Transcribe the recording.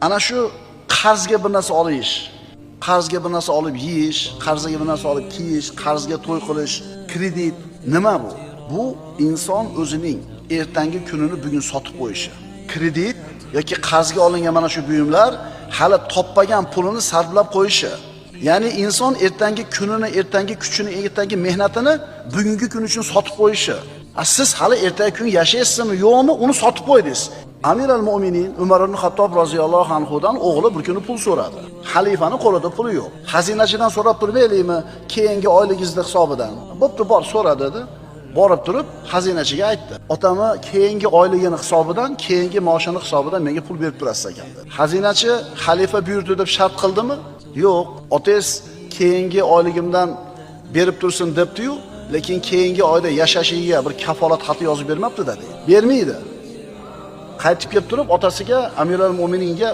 ana shu qarzga bir narsa olish, qarzga bir narsa olib yeyish, qarzga bir narsa olib kiyish, qarzga to'y qilish, kredit nima bu? Bu inson o'zining ertangi kunini bugun sotib qo'yishi. Kredit yoki qarzga olingan mana shu buyumlar hali topmagan pulini sarflab qo'yishi. Ya'ni inson ertangi kunini, ertangi kuchini, ertangi mehnatini bugungi kun uchun sotib qo'yishi. Siz hali ertangi kun yashaysizmi, yo'qmi, uni sotib qo'ydingiz. Amir al-Mu'minin Umar ibn Xattob roziyallohu anhudan o'g'li bir kuni pul so'radi. Xalifani qo'lida puli yo'q. Xazinachidan so'rab turmaylikmi, keyingi oyligingizning hisobidan? Bo'pti, bor so'ra dedi. Borib turib xazinachiga aytdi. Otami keyingi oyligini hisobidan, keyingi maoshini hisobidan menga pul berib turasiz ekan dedi. Xazinachi xalifa buyurdi deb shart qildimi? Yo'q. Otangiz keyingi oyligimdan berib tursin debdi-yu, lekin keyingi oyda yashashiga bir kafolat xati yozib bermabdi dedi. Bermaydi. Qaytib kelib turib otasiga Amir al-Mu'mininga